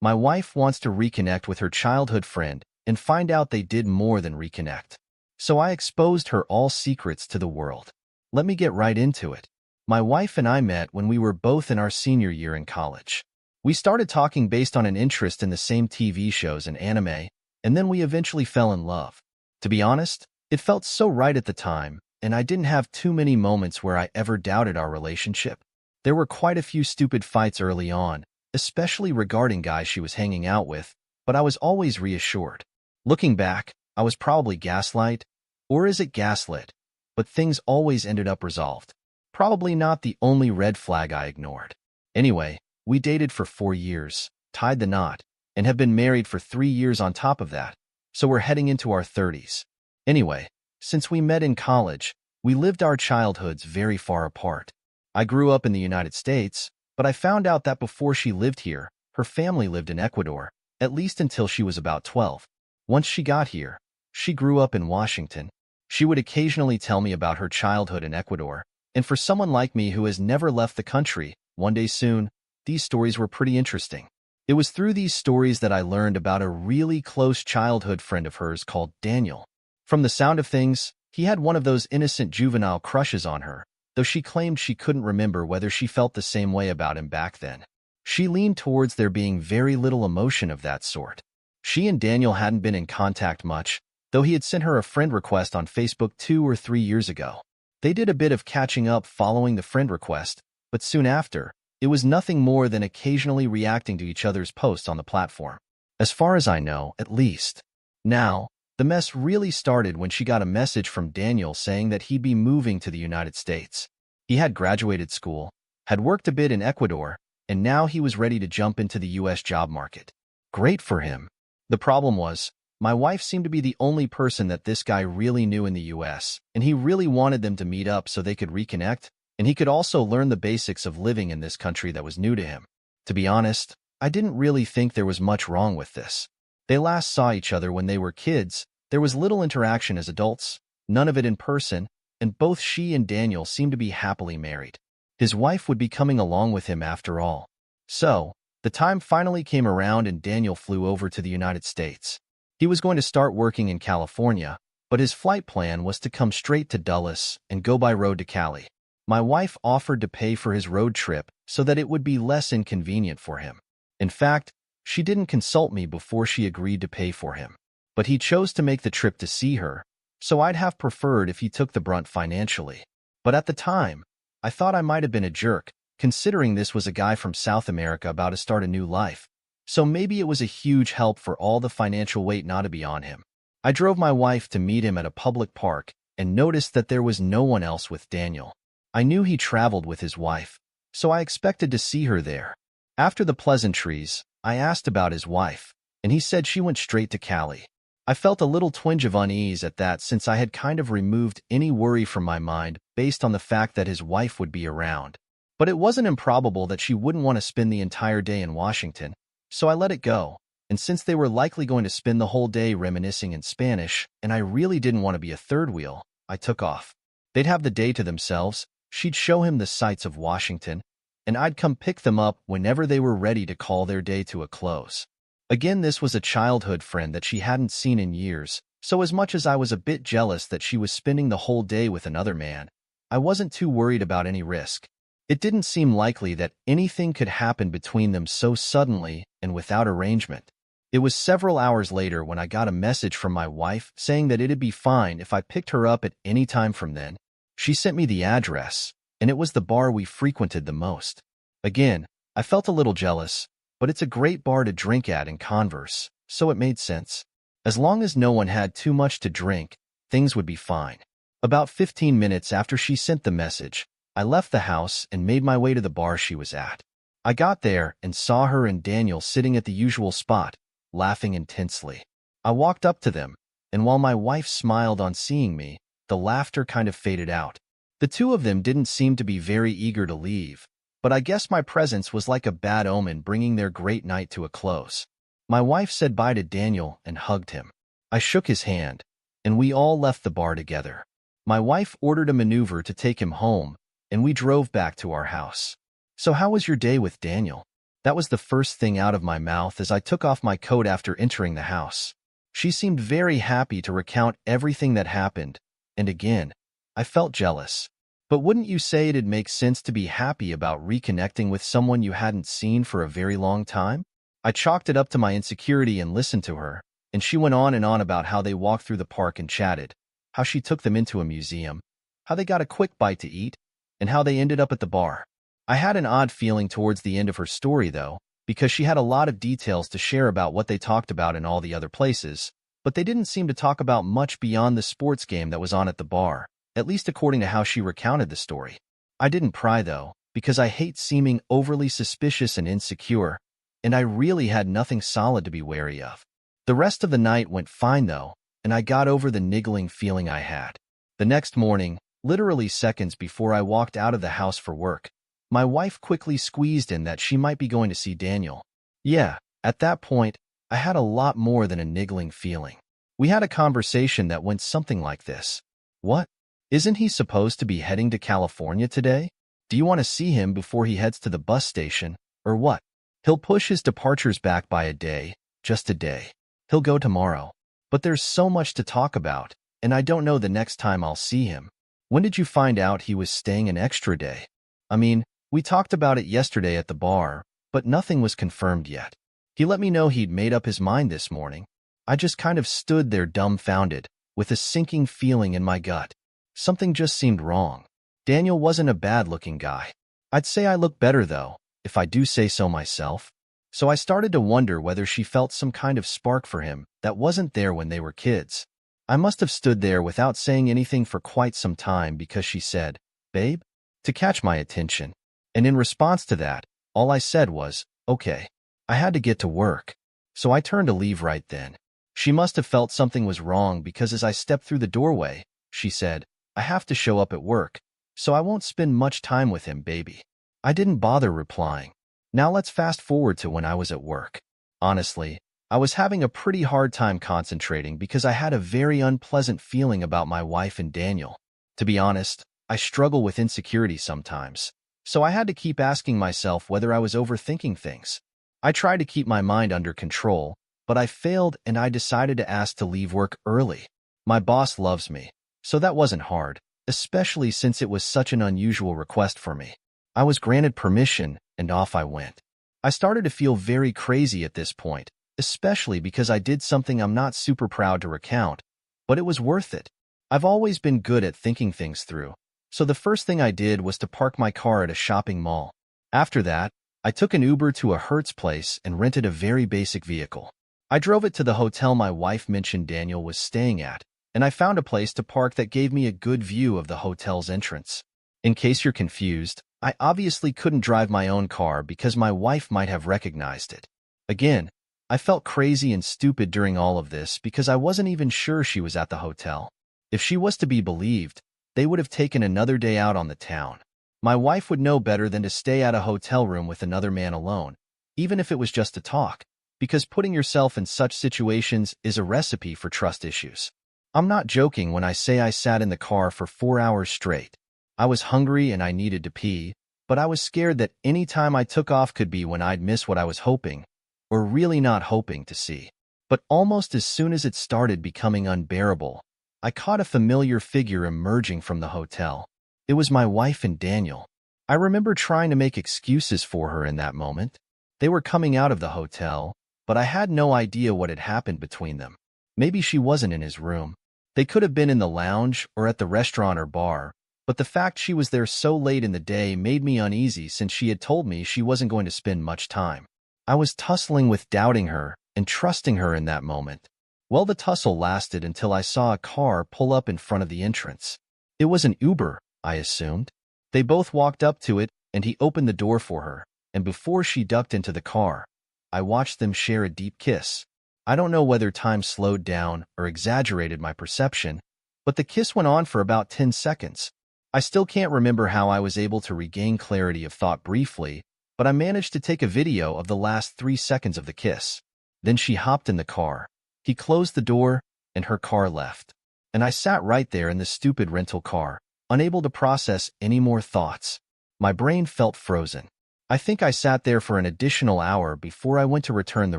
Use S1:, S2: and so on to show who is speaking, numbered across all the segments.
S1: My wife wants to reconnect with her childhood friend and find out they did more than reconnect. So I exposed her all secrets to the world. Let me get right into it. My wife and I met when we were both in our senior year in college. We started talking based on an interest in the same TV shows and anime, and then we eventually fell in love. To be honest, it felt so right at the time, and I didn't have too many moments where I ever doubted our relationship. There were quite a few stupid fights early on, especially regarding guys she was hanging out with, but I was always reassured. Looking back, I was probably gaslight, or is it gaslit? But things always ended up resolved. Probably not the only red flag I ignored. Anyway, we dated for 4 years, tied the knot, and have been married for 3 years on top of that, so we're heading into our 30s. Anyway, since we met in college, we lived our childhoods very far apart. I grew up in the United States, but I found out that before she lived here, her family lived in Ecuador, at least until she was about 12. Once she got here, she grew up in Washington. She would occasionally tell me about her childhood in Ecuador, and for someone like me who has never left the country, one day soon, these stories were pretty interesting. It was through these stories that I learned about a really close childhood friend of hers called Daniel. From the sound of things, he had one of those innocent juvenile crushes on her, though she claimed she couldn't remember whether she felt the same way about him back then. She leaned towards there being very little emotion of that sort. She and Daniel hadn't been in contact much, though he had sent her a friend request on Facebook 2 or 3 years ago. They did a bit of catching up following the friend request, but soon after, it was nothing more than occasionally reacting to each other's posts on the platform. As far as I know, at least. Now, the mess really started when she got a message from Daniel saying that he'd be moving to the United States. He had graduated school, had worked a bit in Ecuador, and now he was ready to jump into the US job market. Great for him. The problem was, my wife seemed to be the only person that this guy really knew in the US, and he really wanted them to meet up so they could reconnect, and he could also learn the basics of living in this country that was new to him. To be honest, I didn't really think there was much wrong with this. They last saw each other when they were kids, there was little interaction as adults, none of it in person, and both she and Daniel seemed to be happily married. His wife would be coming along with him after all. So, the time finally came around and Daniel flew over to the United States. He was going to start working in California, but his flight plan was to come straight to Dulles and go by road to Cali. My wife offered to pay for his road trip so that it would be less inconvenient for him. In fact, she didn't consult me before she agreed to pay for him. But he chose to make the trip to see her, so I'd have preferred if he took the brunt financially. But at the time, I thought I might have been a jerk, considering this was a guy from South America about to start a new life. So maybe it was a huge help for all the financial weight not to be on him. I drove my wife to meet him at a public park and noticed that there was no one else with Daniel. I knew he traveled with his wife, so I expected to see her there. After the pleasantries, I asked about his wife, and he said she went straight to Cali. I felt a little twinge of unease at that since I had kind of removed any worry from my mind based on the fact that his wife would be around. But it wasn't improbable that she wouldn't want to spend the entire day in Washington, so I let it go. And since they were likely going to spend the whole day reminiscing in Spanish, and I really didn't want to be a third wheel, I took off. They'd have the day to themselves, she'd show him the sights of Washington, and I'd come pick them up whenever they were ready to call their day to a close. Again, this was a childhood friend that she hadn't seen in years, so as much as I was a bit jealous that she was spending the whole day with another man, I wasn't too worried about any risk. It didn't seem likely that anything could happen between them so suddenly and without arrangement. It was several hours later when I got a message from my wife saying that it'd be fine if I picked her up at any time from then. She sent me the address, and it was the bar we frequented the most. Again, I felt a little jealous, but it's a great bar to drink at in Converse, so it made sense. As long as no one had too much to drink, things would be fine. About 15 minutes after she sent the message, I left the house and made my way to the bar she was at. I got there and saw her and Daniel sitting at the usual spot, laughing intensely. I walked up to them, and while my wife smiled on seeing me, the laughter kind of faded out. The two of them didn't seem to be very eager to leave, but I guess my presence was like a bad omen bringing their great night to a close. My wife said bye to Daniel and hugged him. I shook his hand, and we all left the bar together. My wife ordered a maneuver to take him home, and we drove back to our house. So how was your day with Daniel? That was the first thing out of my mouth as I took off my coat after entering the house. She seemed very happy to recount everything that happened, and again, I felt jealous. But wouldn't you say it'd make sense to be happy about reconnecting with someone you hadn't seen for a very long time? I chalked it up to my insecurity and listened to her, and she went on and on about how they walked through the park and chatted, how she took them into a museum, how they got a quick bite to eat, and how they ended up at the bar. I had an odd feeling towards the end of her story, though, because she had a lot of details to share about what they talked about in all the other places, but they didn't seem to talk about much beyond the sports game that was on at the bar, at least according to how she recounted the story. I didn't pry, though, because I hate seeming overly suspicious and insecure, and I really had nothing solid to be wary of. The rest of the night went fine, though, and I got over the niggling feeling I had. The next morning, literally seconds before I walked out of the house for work, my wife quickly squeezed in that she might be going to see Daniel. Yeah, at that point, I had a lot more than a niggling feeling. We had a conversation that went something like this. What? Isn't he supposed to be heading to California today? Do you want to see him before he heads to the bus station, or what? He'll push his departures back by a day, just a day. He'll go tomorrow. But there's so much to talk about, and I don't know the next time I'll see him. When did you find out he was staying an extra day? I mean, we talked about it yesterday at the bar, but nothing was confirmed yet. He let me know he'd made up his mind this morning. I just kind of stood there dumbfounded, with a sinking feeling in my gut. Something just seemed wrong. Daniel wasn't a bad-looking guy. I'd say I look better, though, if I do say so myself. So I started to wonder whether she felt some kind of spark for him that wasn't there when they were kids. I must have stood there without saying anything for quite some time because she said, "Babe?" to catch my attention. And in response to that, all I said was, "Okay." I had to get to work, so I turned to leave right then. She must have felt something was wrong because as I stepped through the doorway, she said, "I have to show up at work, so I won't spend much time with him, baby." I didn't bother replying. Now let's fast forward to when I was at work. Honestly, I was having a pretty hard time concentrating because I had a very unpleasant feeling about my wife and Daniel. To be honest, I struggle with insecurity sometimes, so I had to keep asking myself whether I was overthinking things. I tried to keep my mind under control, but I failed and I decided to ask to leave work early. My boss loves me, so that wasn't hard, especially since it was such an unusual request for me. I was granted permission, and off I went. I started to feel very crazy at this point, especially because I did something I'm not super proud to recount, but it was worth it. I've always been good at thinking things through, so the first thing I did was to park my car at a shopping mall. After that, I took an Uber to a Hertz place and rented a very basic vehicle. I drove it to the hotel my wife mentioned Daniel was staying at, and I found a place to park that gave me a good view of the hotel's entrance. In case you're confused, I obviously couldn't drive my own car because my wife might have recognized it. Again, I felt crazy and stupid during all of this because I wasn't even sure she was at the hotel. If she was to be believed, they would have taken another day out on the town. My wife would know better than to stay at a hotel room with another man alone, even if it was just to talk, because putting yourself in such situations is a recipe for trust issues. I'm not joking when I say I sat in the car for 4 hours straight. I was hungry and I needed to pee, but I was scared that any time I took off could be when I'd miss what I was hoping, or really not hoping to see. But almost as soon as it started becoming unbearable, I caught a familiar figure emerging from the hotel. It was my wife and Daniel. I remember trying to make excuses for her in that moment. They were coming out of the hotel, but I had no idea what had happened between them. Maybe she wasn't in his room. They could have been in the lounge or at the restaurant or bar, but the fact she was there so late in the day made me uneasy since she had told me she wasn't going to spend much time. I was tussling with doubting her and trusting her in that moment. Well, the tussle lasted until I saw a car pull up in front of the entrance. It was an Uber, I assumed. They both walked up to it, and he opened the door for her, and before she ducked into the car, I watched them share a deep kiss. I don't know whether time slowed down or exaggerated my perception, but the kiss went on for about 10 seconds. I still can't remember how I was able to regain clarity of thought briefly, but I managed to take a video of the last 3 seconds of the kiss. Then she hopped in the car. He closed the door, and her car left. And I sat right there in the stupid rental car, unable to process any more thoughts. My brain felt frozen. I think I sat there for an additional hour before I went to return the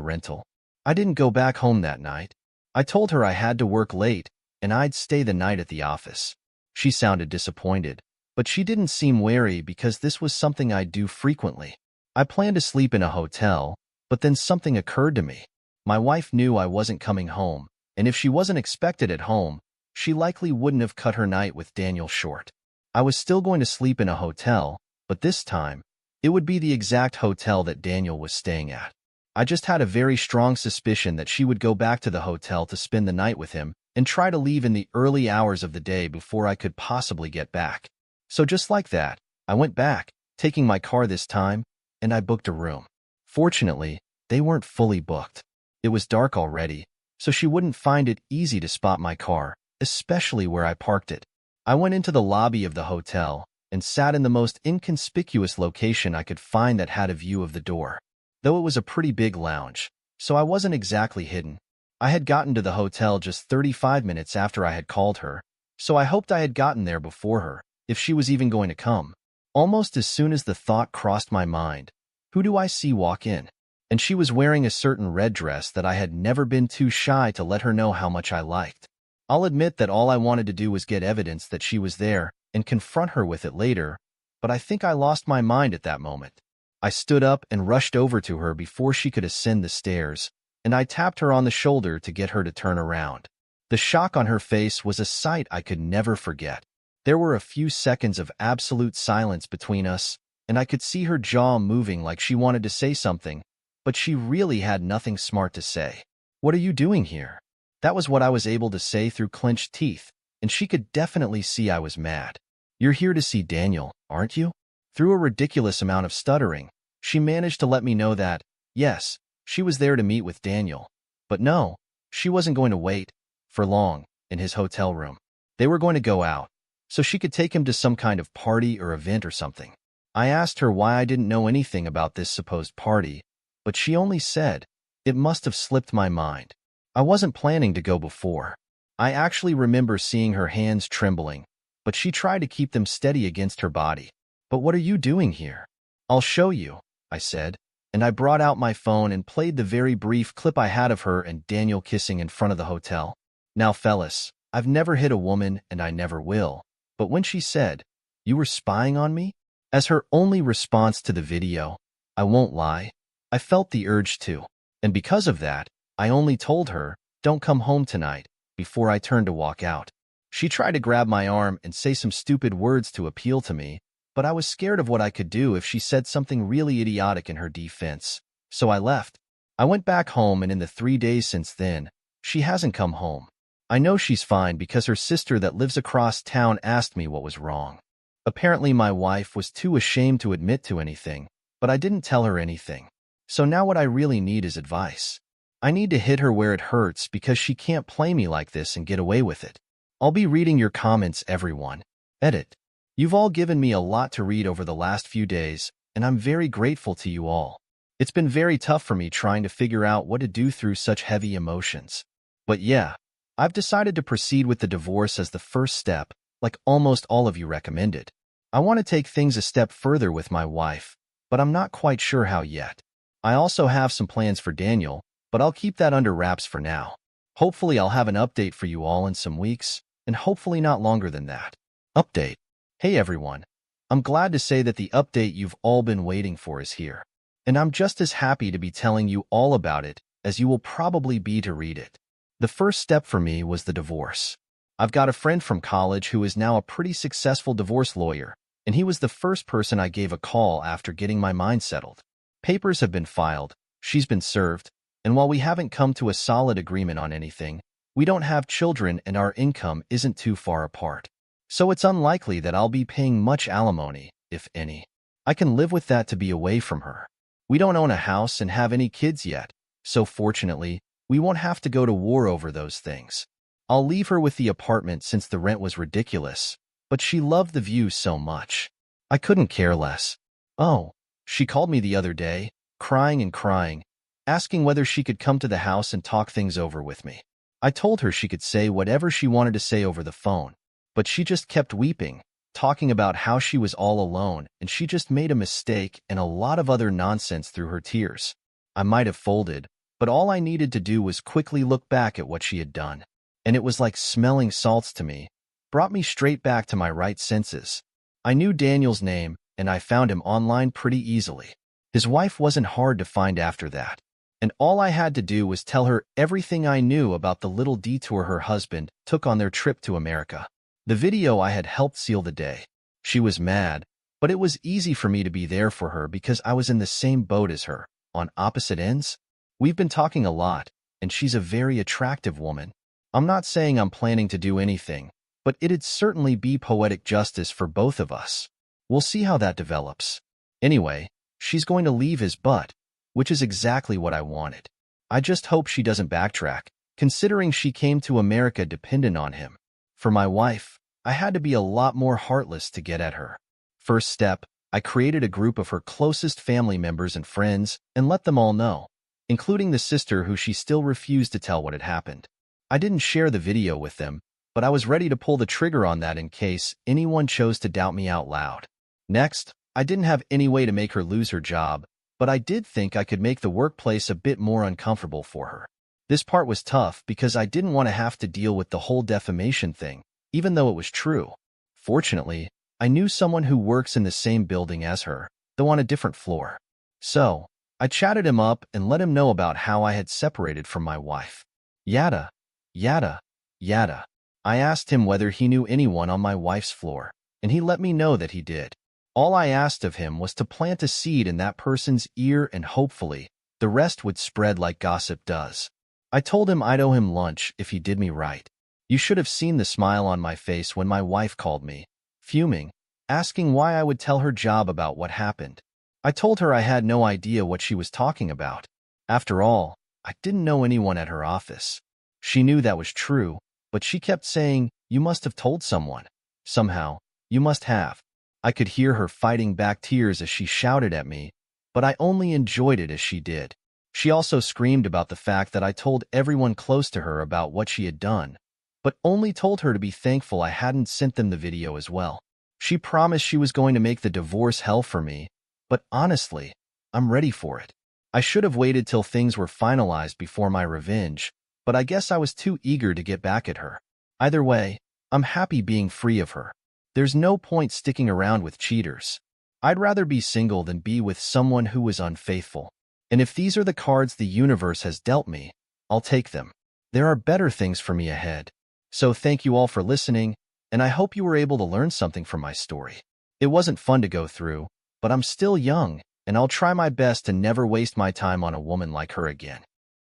S1: rental. I didn't go back home that night. I told her I had to work late and I'd stay the night at the office. She sounded disappointed, but she didn't seem wary because this was something I'd do frequently. I planned to sleep in a hotel, but then something occurred to me. My wife knew I wasn't coming home, and if she wasn't expected at home, she likely wouldn't have cut her night with Daniel short. I was still going to sleep in a hotel, but this time, it would be the exact hotel that Daniel was staying at. I just had a very strong suspicion that she would go back to the hotel to spend the night with him and try to leave in the early hours of the day before I could possibly get back. So just like that, I went back, taking my car this time, and I booked a room. Fortunately, they weren't fully booked. It was dark already, so she wouldn't find it easy to spot my car, especially where I parked it. I went into the lobby of the hotel and sat in the most inconspicuous location I could find that had a view of the door. Though it was a pretty big lounge, so I wasn't exactly hidden. I had gotten to the hotel just 35 minutes after I had called her, so I hoped I had gotten there before her, if she was even going to come. Almost as soon as the thought crossed my mind, who do I see walk in? And she was wearing a certain red dress that I had never been too shy to let her know how much I liked. I'll admit that all I wanted to do was get evidence that she was there and confront her with it later, but I think I lost my mind at that moment. I stood up and rushed over to her before she could ascend the stairs, and I tapped her on the shoulder to get her to turn around. The shock on her face was a sight I could never forget. There were a few seconds of absolute silence between us, and I could see her jaw moving like she wanted to say something, but she really had nothing smart to say. "What are you doing here?" That was what I was able to say through clenched teeth, and she could definitely see I was mad. "You're here to see Daniel, aren't you?" Through a ridiculous amount of stuttering, she managed to let me know that, yes, she was there to meet with Daniel. But no, she wasn't going to wait for long in his hotel room. They were going to go out, so she could take him to some kind of party or event or something. I asked her why I didn't know anything about this supposed party, but she only said, "It must have slipped my mind. I wasn't planning to go before." I actually remember seeing her hands trembling, but she tried to keep them steady against her body. "But what are you doing here?" "I'll show you," I said, and I brought out my phone and played the very brief clip I had of her and Daniel kissing in front of the hotel. Now, fellas, I've never hit a woman and I never will, but when she said, "You were spying on me?" as her only response to the video, I won't lie, I felt the urge to. And because of that, I only told her, "Don't come home tonight," before I turned to walk out. She tried to grab my arm and say some stupid words to appeal to me, but I was scared of what I could do if she said something really idiotic in her defense, so I left. I went back home, and in the 3 days since then, she hasn't come home. I know she's fine because her sister that lives across town asked me what was wrong. Apparently my wife was too ashamed to admit to anything, but I didn't tell her anything. So now what I really need is advice. I need to hit her where it hurts because she can't play me like this and get away with it. I'll be reading your comments, everyone. Edit. You've all given me a lot to read over the last few days, and I'm very grateful to you all. It's been very tough for me trying to figure out what to do through such heavy emotions. But yeah, I've decided to proceed with the divorce as the first step, like almost all of you recommended. I want to take things a step further with my wife, but I'm not quite sure how yet. I also have some plans for Daniel, but I'll keep that under wraps for now. Hopefully I'll have an update for you all in some weeks, and hopefully not longer than that. Update. Hey everyone. I'm glad to say that the update you've all been waiting for is here. And I'm just as happy to be telling you all about it as you will probably be to read it. The first step for me was the divorce. I've got a friend from college who is now a pretty successful divorce lawyer, and he was the first person I gave a call after getting my mind settled. Papers have been filed, she's been served, and while we haven't come to a solid agreement on anything, we don't have children and our income isn't too far apart. So it's unlikely that I'll be paying much alimony, if any. I can live with that to be away from her. We don't own a house and have any kids yet, so fortunately, we won't have to go to war over those things. I'll leave her with the apartment since the rent was ridiculous, but she loved the view so much. I couldn't care less. Oh, she called me the other day, crying and crying, asking whether she could come to the house and talk things over with me. I told her she could say whatever she wanted to say over the phone, but she just kept weeping, talking about how she was all alone and she just made a mistake and a lot of other nonsense through her tears. I might have folded, but all I needed to do was quickly look back at what she had done. And it was like smelling salts to me, brought me straight back to my right senses. I knew Daniel's name, and I found him online pretty easily. His wife wasn't hard to find after that. And all I had to do was tell her everything I knew about the little detour her husband took on their trip to America. The video I had helped seal the day. She was mad, but it was easy for me to be there for her because I was in the same boat as her, on opposite ends. We've been talking a lot, and she's a very attractive woman. I'm not saying I'm planning to do anything, but it'd certainly be poetic justice for both of us. We'll see how that develops. Anyway, she's going to leave his butt, which is exactly what I wanted. I just hope she doesn't backtrack, considering she came to America dependent on him. For my wife, I had to be a lot more heartless to get at her. First step, I created a group of her closest family members and friends and let them all know, including the sister who she still refused to tell what had happened. I didn't share the video with them, but I was ready to pull the trigger on that in case anyone chose to doubt me out loud. Next, I didn't have any way to make her lose her job, but I did think I could make the workplace a bit more uncomfortable for her. This part was tough because I didn't want to have to deal with the whole defamation thing, even though it was true. Fortunately, I knew someone who works in the same building as her, though on a different floor. So, I chatted him up and let him know about how I had separated from my wife. Yada, yada, yada. I asked him whether he knew anyone on my wife's floor, and he let me know that he did. All I asked of him was to plant a seed in that person's ear and hopefully, the rest would spread like gossip does. I told him I'd owe him lunch if he did me right. You should have seen the smile on my face when my wife called me, fuming, asking why I would tell her job about what happened. I told her I had no idea what she was talking about. After all, I didn't know anyone at her office. She knew that was true, but she kept saying, "You must have told someone. Somehow, you must have." I could hear her fighting back tears as she shouted at me, but I only enjoyed it as she did. She also screamed about the fact that I told everyone close to her about what she had done, but only told her to be thankful I hadn't sent them the video as well. She promised she was going to make the divorce hell for me, but honestly, I'm ready for it. I should have waited till things were finalized before my revenge, but I guess I was too eager to get back at her. Either way, I'm happy being free of her. There's no point sticking around with cheaters. I'd rather be single than be with someone who was unfaithful. And if these are the cards the universe has dealt me, I'll take them. There are better things for me ahead. So thank you all for listening, and I hope you were able to learn something from my story. It wasn't fun to go through, but I'm still young, and I'll try my best to never waste my time on a woman like her again.